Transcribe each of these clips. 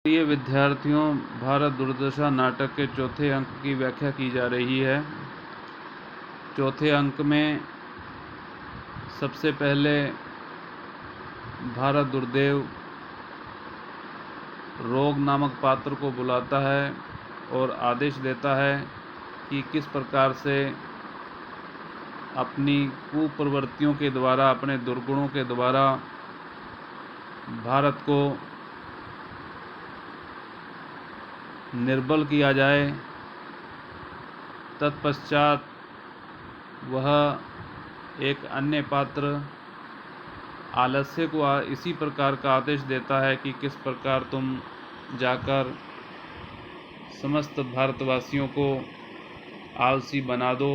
प्रिय विद्यार्थियों, भारत दुर्दशा नाटक के चौथे अंक की व्याख्या की जा रही है। चौथे अंक में सबसे पहले भारत दुर्देव रोग नामक पात्र को बुलाता है और आदेश देता है कि किस प्रकार से अपनी कुप्रवृत्तियों के द्वारा, अपने दुर्गुणों के द्वारा भारत को निर्बल किया जाए। तत्पश्चात वह एक अन्य पात्र आलस्य को इसी प्रकार का आदेश देता है कि किस प्रकार तुम जाकर समस्त भारतवासियों को आलसी बना दो,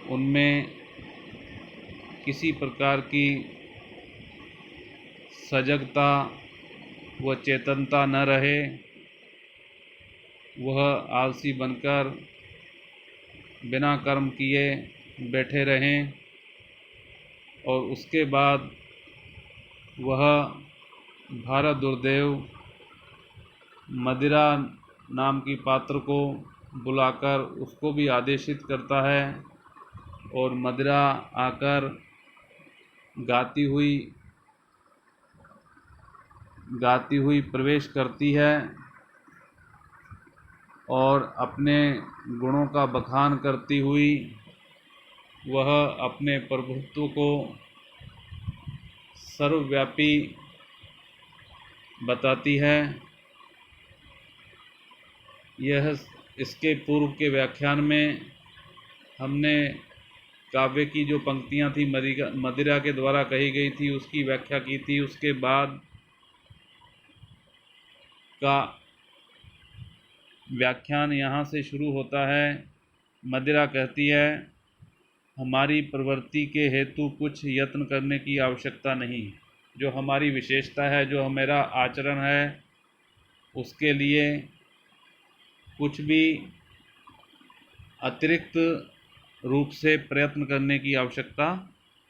उनमें किसी प्रकार की सजगता व चेतनता न रहे, वह आलसी बनकर बिना कर्म किए बैठे रहें। और उसके बाद वह भारत दुर्देव मदिरा नाम की पात्र को बुलाकर उसको भी आदेशित करता है और मदिरा आकर गाती हुई प्रवेश करती है और अपने गुणों का बखान करती हुई वह अपने प्रभुत्व को सर्वव्यापी बताती है। इसके पूर्व के व्याख्यान में हमने काव्य की जो पंक्तियां थी मदिरा के द्वारा कही गई थी उसकी व्याख्या की थी। उसके बाद का व्याख्यान यहाँ से शुरू होता है। मदिरा कहती है, हमारी प्रवृत्ति के हेतु कुछ यत्न करने की आवश्यकता नहीं। जो हमारी विशेषता है, जो हमारा आचरण है, उसके लिए कुछ भी अतिरिक्त रूप से प्रयत्न करने की आवश्यकता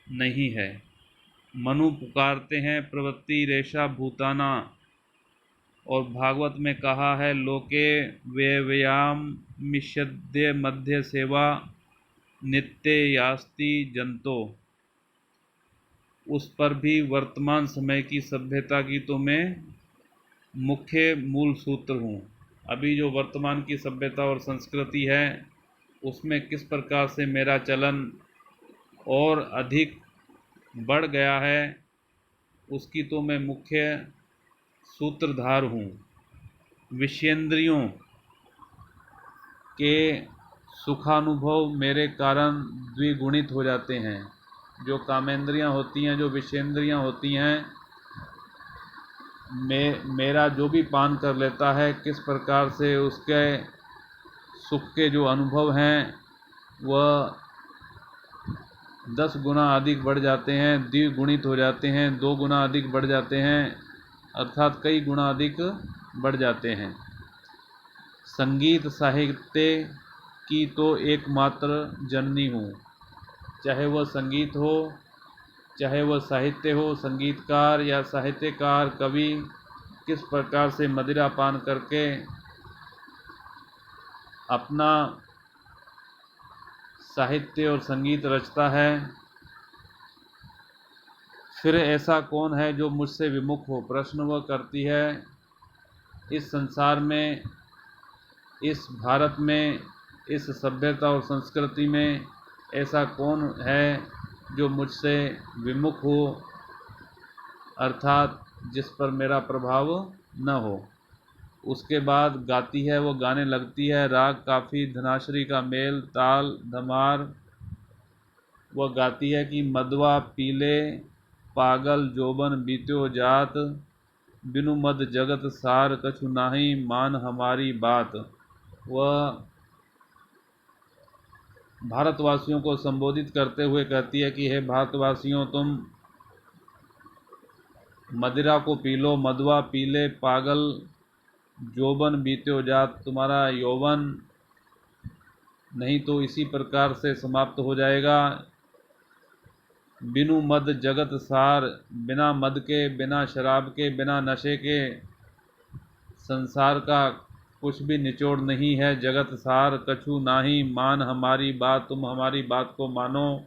नहीं है। मनु पुकारते हैं प्रवृत्ति रेषा भूताना, और भागवत में कहा है लोके व्यव्याम मिष्यद्य मध्य सेवा नित्य यास्ति जंतो। उस पर भी वर्तमान समय की सभ्यता की तो मैं मुख्य मूल सूत्र हूँ। अभी जो वर्तमान की सभ्यता और संस्कृति है उसमें किस प्रकार से मेरा चलन और अधिक बढ़ गया है उसकी तो मैं मुख्य सूत्रधार हूँ। विषयेंद्रियों के सुखानुभव मेरे कारण द्विगुणित हो जाते हैं। जो कामेंद्रियाँ होती हैं, जो विषयेंद्रियाँ होती हैं, मेरा जो भी पान कर लेता है किस प्रकार से उसके सुख के जो अनुभव हैं वह 10 गुना अधिक बढ़ जाते हैं, द्विगुणित हो जाते हैं, 2 गुना अधिक बढ़ जाते हैं, अर्थात कई गुना अधिक बढ़ जाते हैं। संगीत साहित्य की तो एकमात्र जननी हूँ। चाहे वह संगीत हो, चाहे वह साहित्य हो, संगीतकार या साहित्यकार कवि किस प्रकार से मदिरा पान करके अपना साहित्य और संगीत रचता है, फिर ऐसा कौन है जो मुझसे विमुख हो। प्रश्न वह करती है, इस संसार में, इस भारत में, इस सभ्यता और संस्कृति में ऐसा कौन है जो मुझसे विमुख हो, अर्थात जिस पर मेरा प्रभाव न हो। उसके बाद गाती है, वो गाने लगती है, राग काफ़ी धनाश्री का मेल ताल धमार। वह गाती है कि मदवा पीले पागल जोबन बीत्यो जात, बिनु मद जगत सार कछु नाही मान हमारी बात। वह भारतवासियों को संबोधित करते हुए कहती है कि हे भारतवासियों, तुम मदिरा को पी लो, मदवा पीले पागल जोबन बीत्यो जात, तुम्हारा यौवन नहीं तो इसी प्रकार से समाप्त हो जाएगा। बिनु मद जगत सार, बिना मद के, बिना शराब के, बिना नशे के संसार का कुछ भी निचोड़ नहीं है, जगत सार कछु नाही, मान हमारी बात तुम हमारी बात को मानो,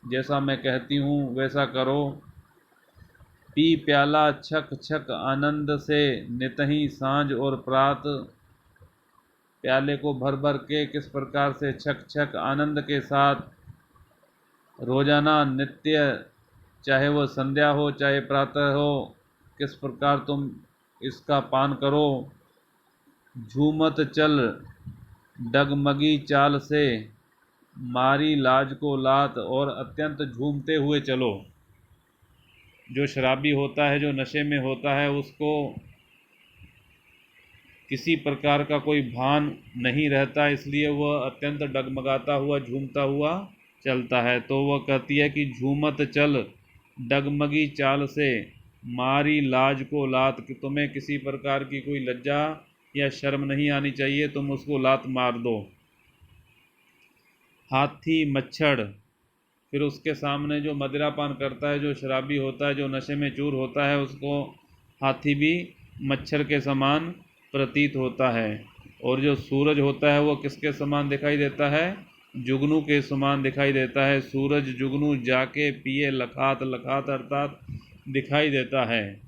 जैसा मैं कहती हूँ वैसा करो। पी प्याला छक छक आनंद से, नितहि सांझ और प्रात। प्याले को भर भर के किस प्रकार से छक छक आनंद के साथ रोजाना नित्य, चाहे वो संध्या हो चाहे प्रातः हो, किस प्रकार तुम इसका पान करो। झूमत चल डगमगी चाल से, मारी लाज को लात, और अत्यंत झूमते हुए चलो। जो शराबी होता है, जो नशे में होता है, उसको किसी प्रकार का कोई भान नहीं रहता, इसलिए वह अत्यंत डगमगाता हुआ झूमता हुआ चलता है। तो वह कहती है कि झूमत चल डगमगी चाल से, मारी लाज को लात, कि तुम्हें किसी प्रकार की कोई लज्जा या शर्म नहीं आनी चाहिए, तुम उसको लात मार दो। हाथी मच्छर, फिर उसके सामने जो मदिरापान करता है, जो शराबी होता है, जो नशे में चूर होता है, उसको हाथी भी मच्छर के समान प्रतीत होता है। और जो सूरज होता है वो किसके समान दिखाई देता है? जुगनू के समान दिखाई देता है। सूरज जुगनू जाके पिए लखात, लखात अर्थात दिखाई देता है।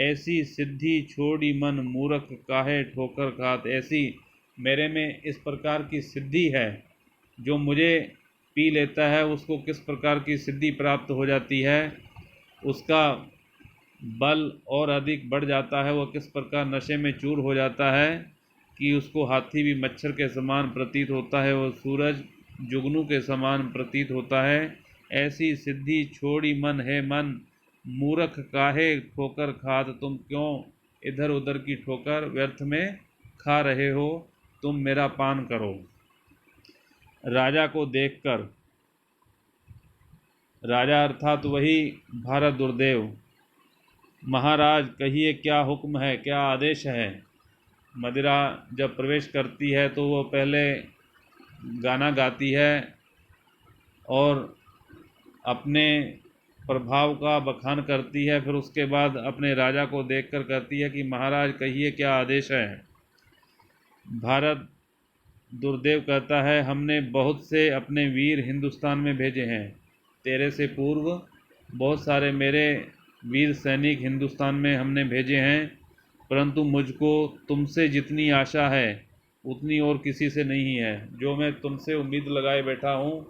ऐसी सिद्धि छोड़ी मन मूर्ख काहे ठोकर खात, ऐसी मेरे में इस प्रकार की सिद्धि है, जो मुझे पी लेता है उसको किस प्रकार की सिद्धि प्राप्त हो जाती है, उसका बल और अधिक बढ़ जाता है, वह किस प्रकार नशे में चूर हो जाता है कि उसको हाथी भी मच्छर के समान प्रतीत होता है, वह सूरज जुगनू के समान प्रतीत होता है। ऐसी सिद्धि छोड़ी मन है मन, मूर्ख काहे ठोकर खात, तुम क्यों इधर उधर की ठोकर व्यर्थ में खा रहे हो, तुम मेरा पान करो। राजा को देखकर, राजा अर्थात वही भारत दुर्देव, महाराज कहिए क्या हुक्म है, क्या आदेश है। मदिरा जब प्रवेश करती है तो वो पहले गाना गाती है और अपने प्रभाव का बखान करती है, फिर उसके बाद अपने राजा को देखकर कहती है कि महाराज कहिए क्या आदेश है। भारत दुर्देव कहता है, हमने बहुत से अपने वीर हिंदुस्तान में भेजे हैं, तेरे से पूर्व बहुत सारे मेरे वीर सैनिक हिंदुस्तान में हमने भेजे हैं, परंतु मुझको तुमसे जितनी आशा है उतनी और किसी से नहीं है। जो मैं तुमसे उम्मीद लगाए बैठा हूँ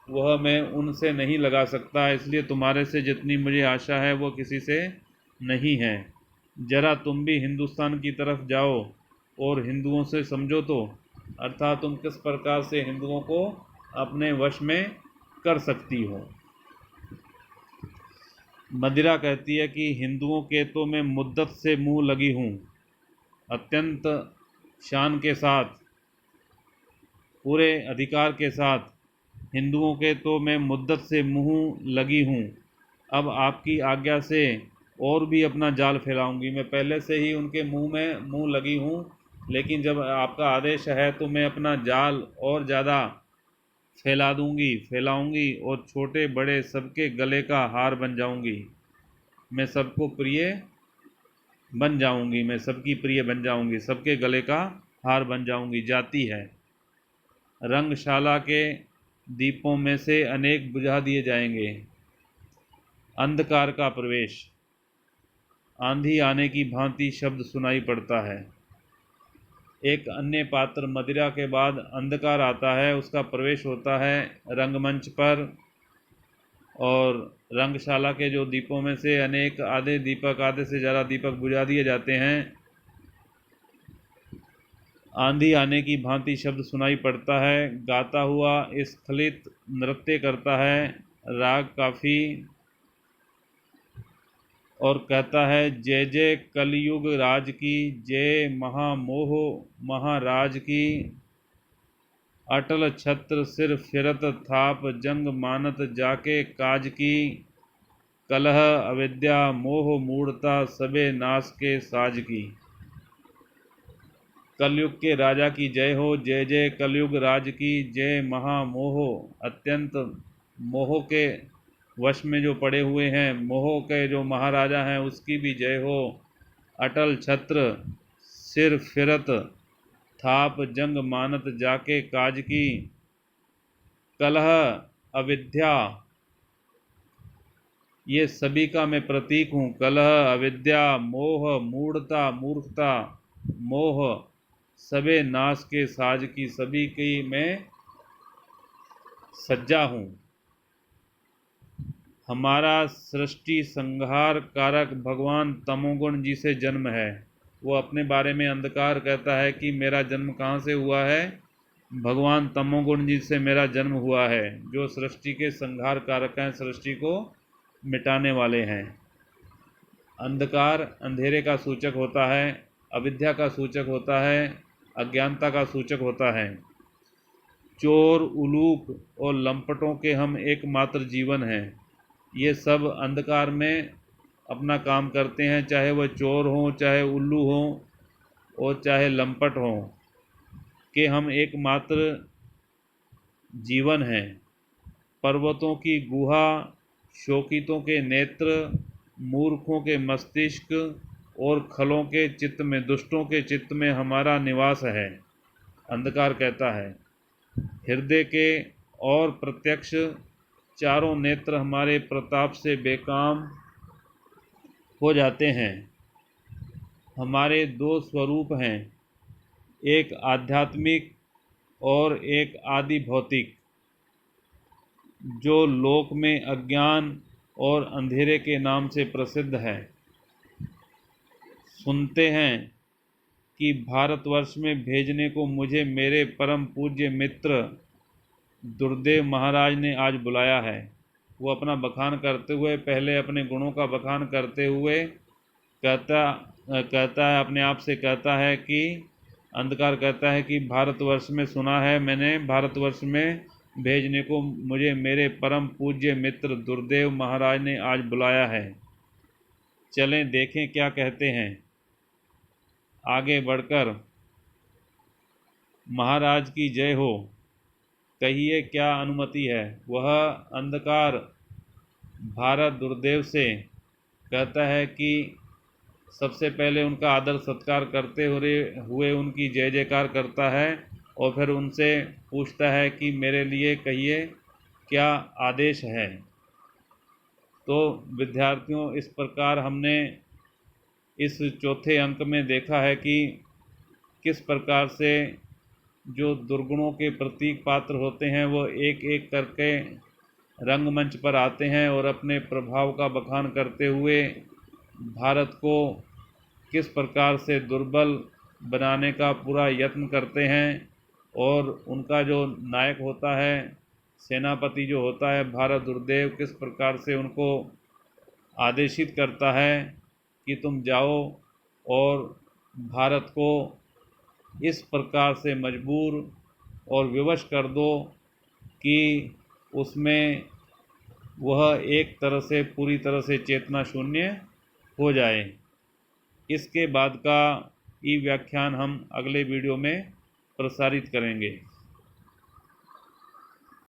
वह मैं उनसे नहीं लगा सकता, इसलिए तुम्हारे से जितनी मुझे आशा है वो किसी से नहीं है। जरा तुम भी हिंदुस्तान की तरफ जाओ और हिंदुओं से समझो तो, अर्थात तुम किस प्रकार से हिंदुओं को अपने वश में कर सकती हो। मदिरा कहती है कि हिंदुओं के तो मैं मुद्दत से मुंह लगी हूँ, अत्यंत शान के साथ, पूरे अधिकार के साथ हिंदुओं के तो मैं मुद्दत से मुंह लगी हूँ। अब आपकी आज्ञा से और भी अपना जाल फैलाऊंगी। मैं पहले से ही उनके मुंह में मुंह लगी हूँ, लेकिन जब आपका आदेश है तो मैं अपना जाल और ज़्यादा फैलाऊंगी और छोटे बड़े सबके गले का हार बन जाऊंगी। मैं सबको प्रिय बन जाऊंगी, मैं सबकी प्रिय बन जाऊंगी, सबके गले का हार बन जाऊंगी। जाती है, रंगशाला के दीपों में से अनेक बुझा दिए जाएंगे। अंधकार का प्रवेश, आंधी आने की भांति शब्द सुनाई पड़ता है। एक अन्य पात्र मदिरा के बाद अंधकार आता है, उसका प्रवेश होता है रंगमंच पर, और रंगशाला के जो दीपों में से अनेक आधे दीपक, आधे से ज़्यादा दीपक बुझा दिए जाते हैं। आंधी आने की भांति शब्द सुनाई पड़ता है। गाता हुआ स्खलित नृत्य करता है, राग काफ़ी, और कहता है जय जय कलयुग राज की, जय महामोह महाराज की। अटल छत्र सिर फिरत थाप, जंग मानत जाके काज की। कलह अविद्या मोह मूढ़ता, सबे नाश के साज की। कलयुग के राजा की जय हो, जय जय कलयुग राज की, जय महामोह, अत्यंत मोह के वश में जो पड़े हुए हैं, मोह के जो महाराजा हैं उसकी भी जय हो। अटल छत्र सिर फिरत थाप जंग मानत जाके काज की, कलह अविद्या ये सभी का मैं प्रतीक हूँ। कलह, अविद्या, मोह, मूढ़ता, मूर्खता, मोह सबे नाश के साज की, सभी की मैं सज्जा हूँ। हमारा सृष्टि संहार कारक भगवान तमोगुण जी से जन्म है। वो अपने बारे में अंधकार कहता है कि मेरा जन्म कहाँ से हुआ है? भगवान तमोगुण जी से मेरा जन्म हुआ है, जो सृष्टि के संहार कारक हैं, सृष्टि को मिटाने वाले हैं। अंधकार अंधेरे का सूचक होता है, अविद्या का सूचक होता है, अज्ञानता का सूचक होता है। चोर, उलूक और लंपटों के हम एकमात्र जीवन हैं। ये सब अंधकार में अपना काम करते हैं, चाहे वह चोर हों, चाहे उल्लू हों और चाहे लंपट हों, कि हम एकमात्र जीवन हैं। पर्वतों की गुहा, शोकितों के नेत्र, मूर्खों के मस्तिष्क और खलों के चित्त में, दुष्टों के चित्त में हमारा निवास है, अंधकार कहता है। हृदय के और प्रत्यक्ष चारों नेत्र हमारे प्रताप से बेकाम हो जाते हैं। हमारे दो स्वरूप हैं, एक आध्यात्मिक और एक आदि भौतिक, जो लोक में अज्ञान और अंधेरे के नाम से प्रसिद्ध है। सुनते हैं कि भारतवर्ष में भेजने को मुझे मेरे परम पूज्य मित्र दुर्देव महाराज ने आज बुलाया है। वो अपना बखान करते हुए, पहले अपने गुणों का बखान करते हुए कहता है, अपने आप से कहता है कि अंधकार कहता है कि भारतवर्ष में सुना है मैंने, भारतवर्ष में भेजने को मुझे मेरे परम पूज्य मित्र दुर्देव महाराज ने आज बुलाया है। चलें देखें क्या कहते हैं। आगे बढ़कर महाराज की जय हो, कहिए क्या अनुमति है। वह अंधकार भारत दुर्देव से कहता है कि सबसे पहले उनका आदर सत्कार करते हुए उनकी जय जयकार करता है और फिर उनसे पूछता है कि मेरे लिए कहिए क्या आदेश है। तो विद्यार्थियों, इस प्रकार हमने इस चौथे अंक में देखा है कि किस प्रकार से जो दुर्गुणों के प्रतीक पात्र होते हैं वो एक एक करके रंगमंच पर आते हैं और अपने प्रभाव का बखान करते हुए भारत को किस प्रकार से दुर्बल बनाने का पूरा यत्न करते हैं। और उनका जो नायक होता है, सेनापति जो होता है भारत दुर्देव, किस प्रकार से उनको आदेशित करता है कि तुम जाओ और भारत को इस प्रकार से मजबूर और विवश कर दो कि उसमें वह एक तरह से पूरी तरह से चेतना शून्य हो जाए। इसके बाद का ई व्याख्यान हम अगले वीडियो में प्रसारित करेंगे।